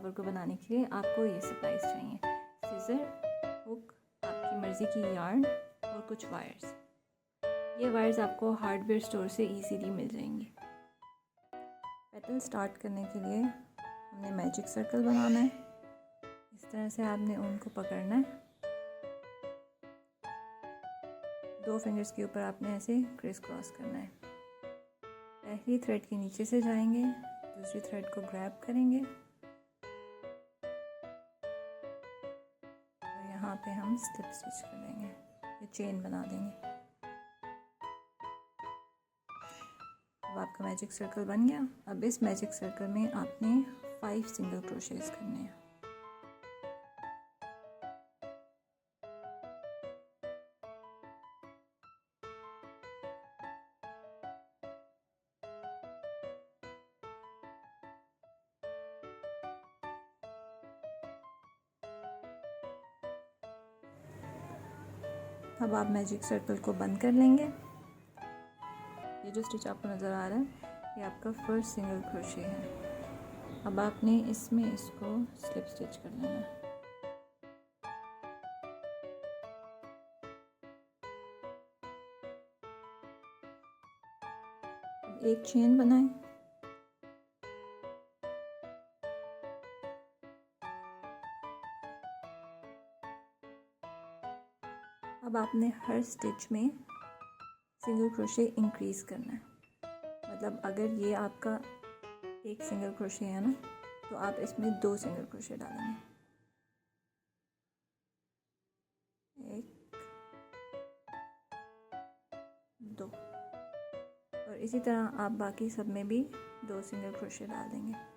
Flower को बनाने के लिए आपको ये सप्लाईज चाहिए, सीज़र, हुक, आपकी मर्ज़ी की यार्न और कुछ वायर्स। ये वायर्स आपको हार्डवेयर स्टोर से इजीली मिल जाएंगी। पेटल स्टार्ट करने के लिए हमने मैजिक सर्कल बनाना है। इस तरह से आपने ऊन को पकड़ना है, 2 फिंगर्स के ऊपर आपने ऐसे क्रिस क्रॉस करना है। पहली थ्रेड के नीचे से जाएंगे, दूसरी थ्रेड को ग्रैब करेंगे और यहाँ पे हम स्लिप स्टिच कर देंगे, ये चेन बना देंगे। अब आपका मैजिक सर्कल बन गया। अब इस मैजिक सर्कल में आपने 5 सिंगल क्रोशेस करने हैं। अब आप मैजिक सर्कल को बंद कर लेंगे। ये जो स्टिच आपको नज़र आ रहा है ये आपका फर्स्ट सिंगल क्रोशे है। अब आपने इसमें इसको स्लिप स्टिच कर लेना है। एक चेन बनाएं, अब आपने हर स्टिच में सिंगल क्रोशे इंक्रीज करना है। मतलब अगर ये आपका एक सिंगल क्रोशे है ना, तो आप इसमें 2 सिंगल क्रोशे डालेंगे, 1 2, और इसी तरह आप बाकी सब में भी 2 सिंगल क्रोशे डाल देंगे।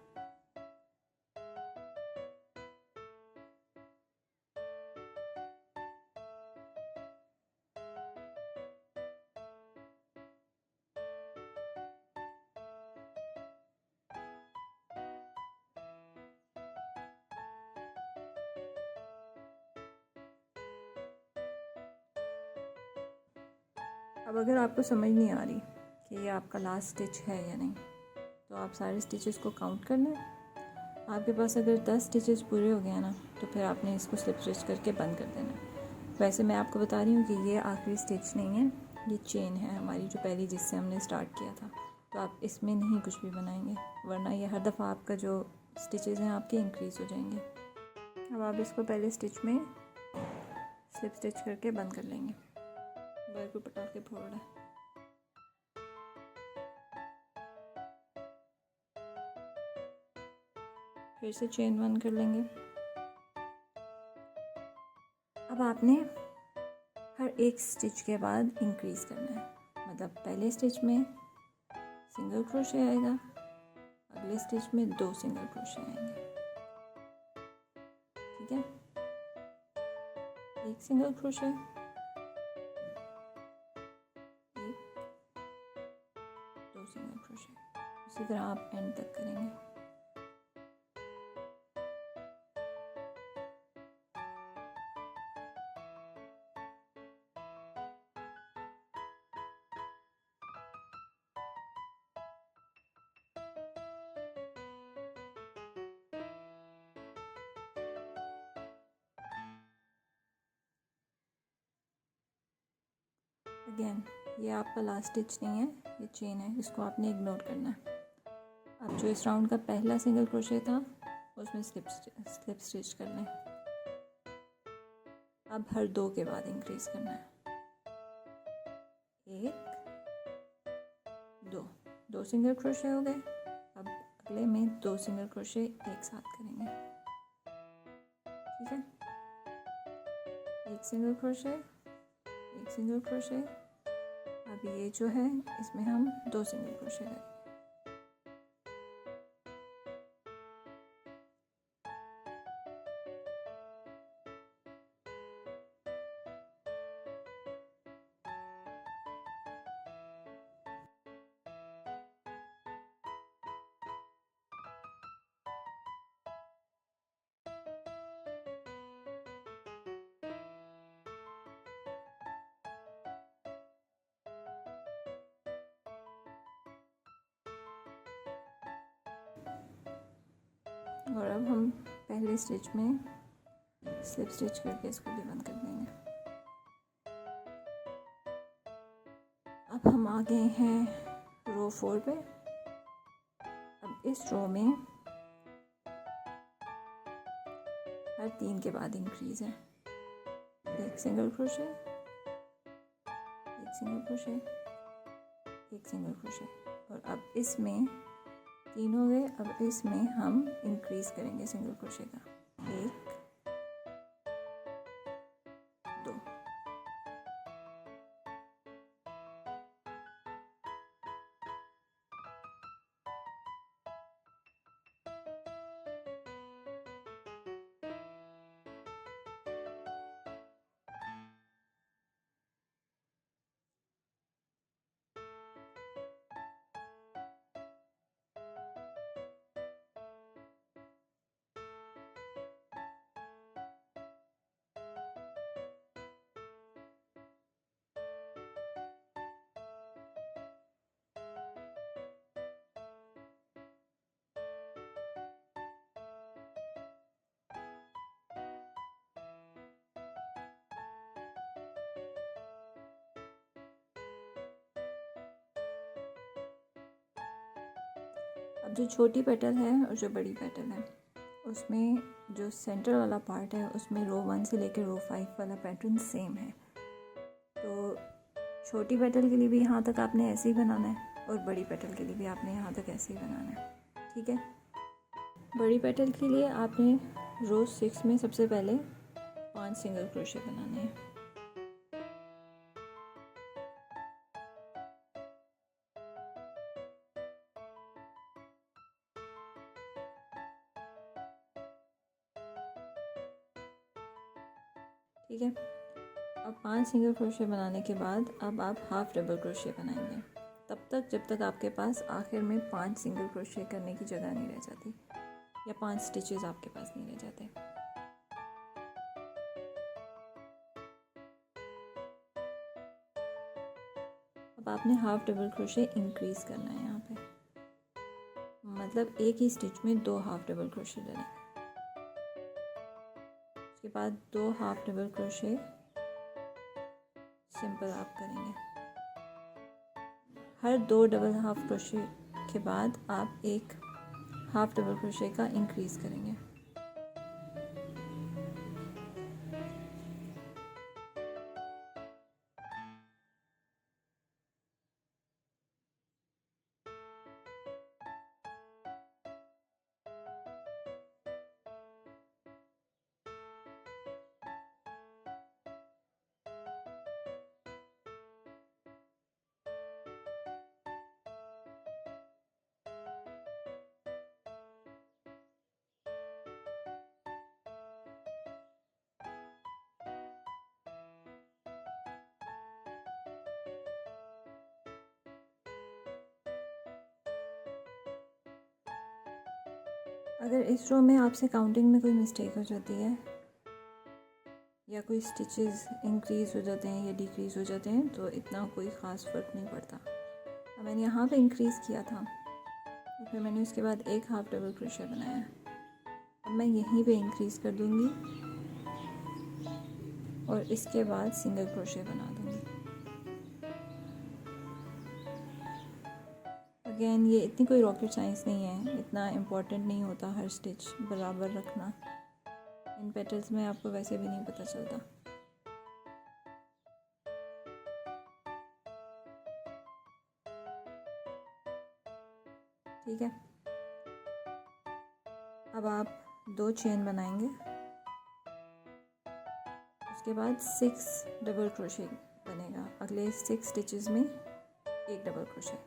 अब अगर आपको समझ नहीं आ रही कि ये आपका लास्ट स्टिच है या नहीं, तो आप सारे स्टिचेस को काउंट कर लें। आपके पास अगर 10 स्टिचेस पूरे हो गए ना, तो फिर आपने इसको स्लिप स्टिच करके बंद कर देना। वैसे मैं आपको बता रही हूँ कि ये आखिरी स्टिच नहीं है, ये चेन है हमारी जो पहली जिससे हमने स्टार्ट किया था। तो आप इसमें नहीं कुछ भी बनाएंगे, वरना ये हर दफ़ा आपका जो स्टिचेस हैं आपके इंक्रीज़ हो जाएंगे। अब आप इसको पहले स्टिच में स्लिप स्टिच करके बंद कर लेंगे। बार को पटाखे फोड़ रहा है। फिर से चेन बंद कर लेंगे। अब आपने हर एक स्टिच के बाद इंक्रीज करना है। मतलब पहले स्टिच में सिंगल क्रोशे आएगा, अगले स्टिच में 2 सिंगल क्रोशे आएंगे, ठीक है। 1 सिंगल क्रोशे, 2 सिंगल क्रोशे, इसी तरह आप एंड तक करेंगे। अगेन ये आपका लास्ट स्टिच नहीं है, ये चेन है, इसको आपने इग्नोर करना है। अब जो इस राउंड का पहला सिंगल क्रोशे था उसमें स्लिप स्टिच कर लें। अब हर 2 के बाद इंक्रीज करना है, 1 2 सिंगल क्रोशे हो गए। अब अगले में 2 सिंगल क्रोशे एक साथ करेंगे, ठीक है। 1 सिंगल क्रोशे, 1 सिंगल क्रोशे। अब ये जो है इसमें हम 2 सिंगल क्रोशे करेंगे। और अब हम पहले स्टिच में स्लिप स्टिच करके इसको भी बंद कर देंगे। अब हम आ गए हैं रो 4 पे। अब इस रो में हर 3 के बाद इंक्रीज है, एक सिंगल क्रोशे, एक सिंगल क्रोशे, एक सिंगल क्रोशे। और अब इसमें 3 हो गए। अब इसमें हम इंक्रीज करेंगे सिंगल क्रोशे का, 1 2। अब जो छोटी पेटल है और जो बड़ी पेटल है, उसमें जो सेंटर वाला पार्ट है उसमें रो 1 से लेकर रो 5 वाला पैटर्न सेम है। तो छोटी पेटल के लिए भी यहाँ तक आपने ऐसे ही बनाना है और बड़ी पेटल के लिए भी आपने यहाँ तक ऐसे ही बनाना है। ठीक है। बड़ी पेटल के लिए आपने रो 6 में सबसे पहले 5 सिंगल क्रोशे बनाने हैं। ठीक है। अब 5 सिंगल क्रोशे बनाने के बाद अब आप हाफ डबल क्रोशे बनाएंगे, तब तक जब तक आपके पास आखिर में 5 सिंगल क्रोशे करने की जगह नहीं रह जाती या 5 स्टिचेस आपके पास नहीं रह जाते। अब आपने हाफ डबल क्रोशे इंक्रीज करना है यहाँ पे, मतलब एक ही स्टिच में 2 हाफ डबल क्रोशे लेने। उसके बाद 2 हाफ डबल क्रोशे सिंपल आप करेंगे। हर 2 डबल हाफ क्रोशे के बाद आप एक हाफ डबल क्रोशे का इंक्रीज करेंगे। अगर इस रो में आपसे काउंटिंग में कोई मिस्टेक हो जाती है या कोई स्टिचेस इंक्रीज़ हो जाते हैं या डिक्रीज़ हो जाते हैं तो इतना कोई ख़ास फ़र्क नहीं पड़ता। अब मैंने यहाँ पे इंक्रीज़ किया था तो फिर मैंने उसके बाद एक हाफ डबल क्रोशे बनाया। अब मैं यहीं पे इंक्रीज़ कर दूँगी और इसके बाद सिंगल क्रोशे बना दूँगी। अगेन ये इतनी कोई रॉकेट साइंस नहीं है, इतना इम्पोर्टेंट नहीं होता हर स्टिच बराबर रखना। इन पेटल्स में आपको वैसे भी नहीं पता चलता। ठीक है। अब आप 2 चेन बनाएंगे, उसके बाद 6 डबल क्रोशे बनेगा। अगले 6 स्टिचेस में एक डबल क्रोशे।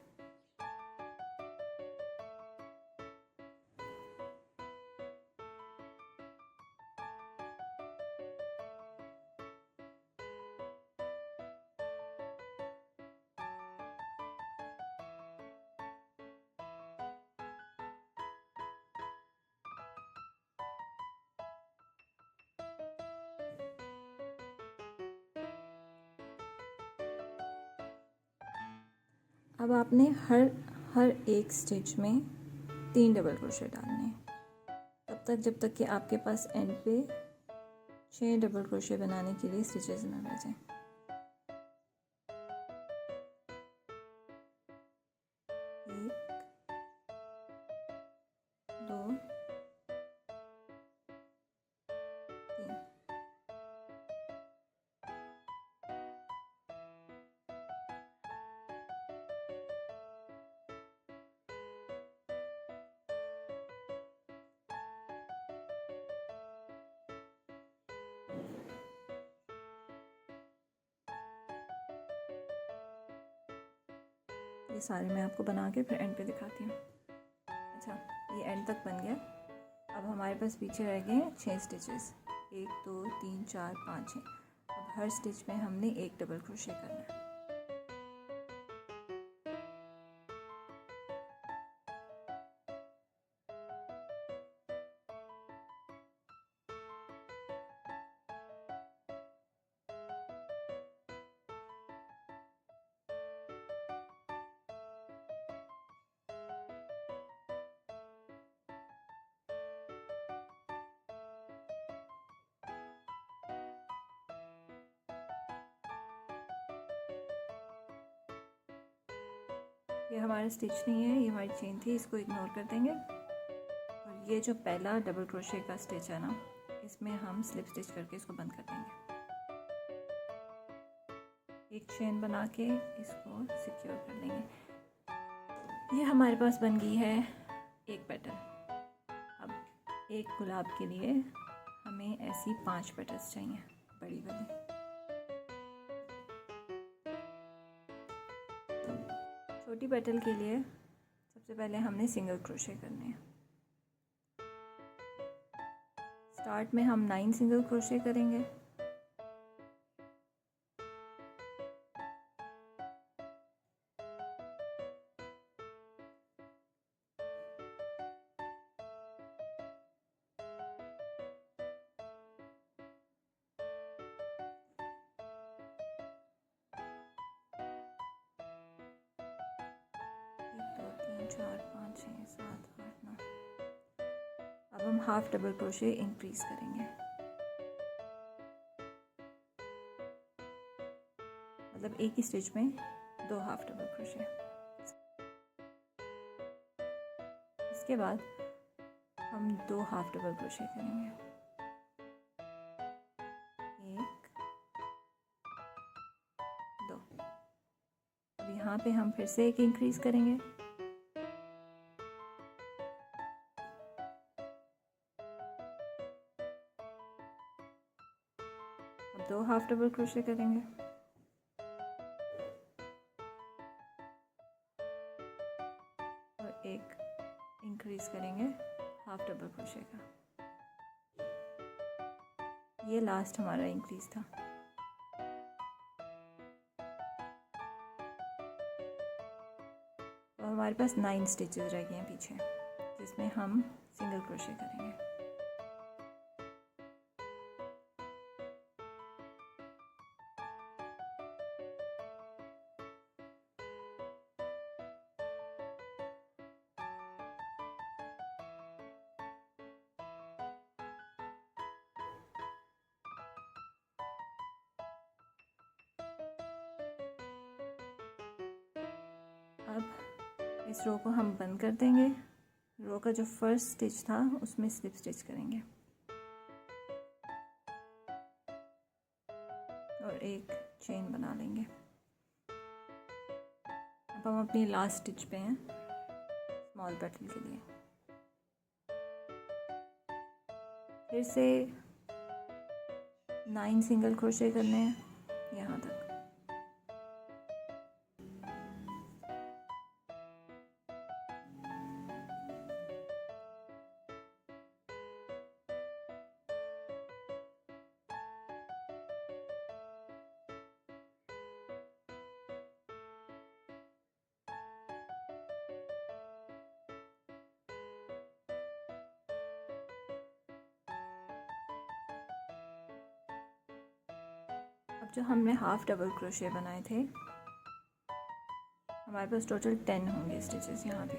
अब आपने हर एक स्टिच में 3 डबल क्रोशे डालने हैं, तब तब तक जब तक कि आपके पास एंड पे 6 डबल क्रोशे बनाने के लिए स्टिचेस ना रह जाएं। एक, दो, तीन। ये सारे मैं आपको बना के फिर एंड पे दिखाती हूँ। अच्छा, ये एंड तक बन गया। अब हमारे पास पीछे रह गए हैं 6 स्टिचेस। 1 2 3 4 5 6। अब हर स्टिच में हमने एक डबल क्रोशे करना है। ये हमारा स्टिच नहीं है, ये हमारी चेन थी, इसको इग्नोर कर देंगे। और ये जो पहला डबल क्रोशे का स्टिच है ना, इसमें हम स्लिप स्टिच करके इसको बंद कर देंगे। एक चेन बना के इसको सिक्योर कर लेंगे। ये हमारे पास बन गई है एक पेटल। अब एक गुलाब के लिए हमें ऐसी 5 पेटल्स चाहिए, बड़ी वाली। छोटी पेटल के लिए सबसे पहले हमने सिंगल क्रोशे करने हैं। स्टार्ट में हम 9 सिंगल क्रोशे करेंगे। चार पाँच छः सात आठ नौ। अब हम हाफ डबल क्रोशे इंक्रीज करेंगे, मतलब एक ही स्टिच में 2 हाफ डबल क्रोशे। इसके बाद हम 2 हाफ डबल क्रोशे करेंगे। 1 2। अब यहाँ पे हम फिर से एक इंक्रीज करेंगे। अब 2 हाफ डबल क्रोशे करेंगे। और एक इंक्रीज करेंगे हाफ डबल क्रोशे का। ये लास्ट हमारा इंक्रीज था। और हमारे पास 9 स्टिचेस रह गए हैं पीछे, जिसमें हम सिंगल क्रोशे करेंगे। अब इस रो को हम बंद कर देंगे। रो का जो फर्स्ट स्टिच था उसमें स्लिप स्टिच करेंगे और एक चेन बना लेंगे। अब हम अपनी लास्ट स्टिच पे हैं स्मॉल पेटल के लिए। फिर से 9 सिंगल क्रोशे करने हैं यहाँ तक। अब जो हमने हाफ डबल क्रोशे बनाए थे, हमारे पास टोटल 10 होंगे स्टिचेस यहाँ पे।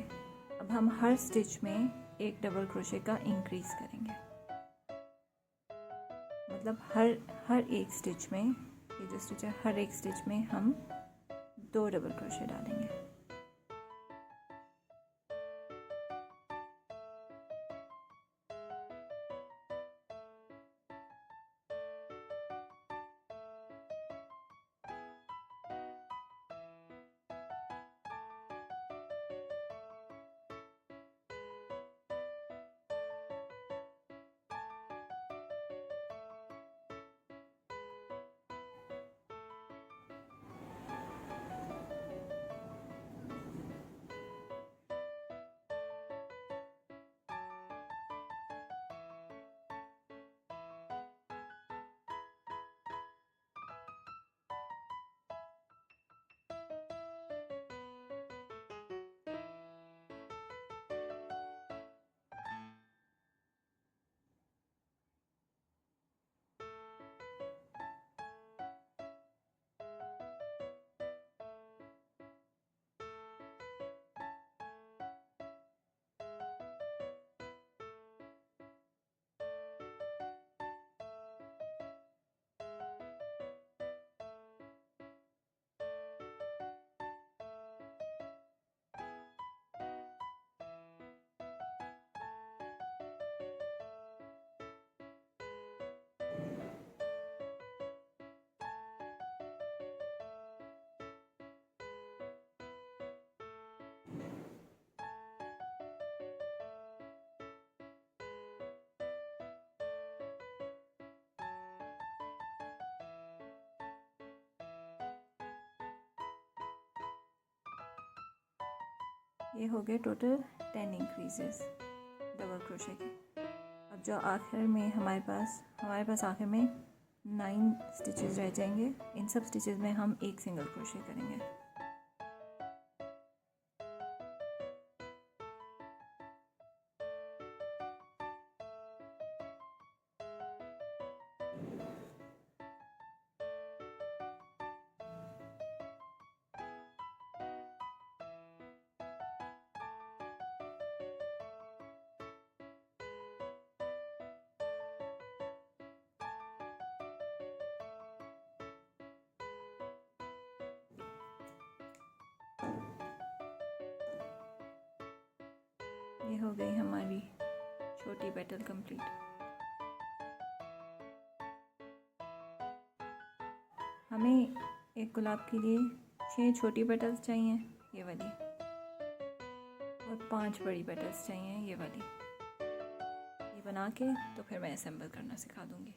अब हम हर स्टिच में एक डबल क्रोशे का इंक्रीज़ करेंगे। मतलब हर एक स्टिच में, ये जो स्टिच है हर एक स्टिच में हम 2 डबल क्रोशे डालेंगे। ये हो गए टोटल 10 इंक्रीजेस डबल क्रोशे के। अब जो आखिर में हमारे पास आखिर में 9 स्टिचेस रह जाएंगे। इन सब स्टिचेस में हम एक सिंगल क्रोशे करेंगे। ये हो गई हमारी छोटी पेटल कंप्लीट। हमें एक गुलाब के लिए 6 छोटी पेटल्स चाहिए, ये वाली, और 5 बड़ी पेटल्स चाहिए, ये वाली। ये बना के तो फिर मैं असेंबल करना सिखा दूँगी।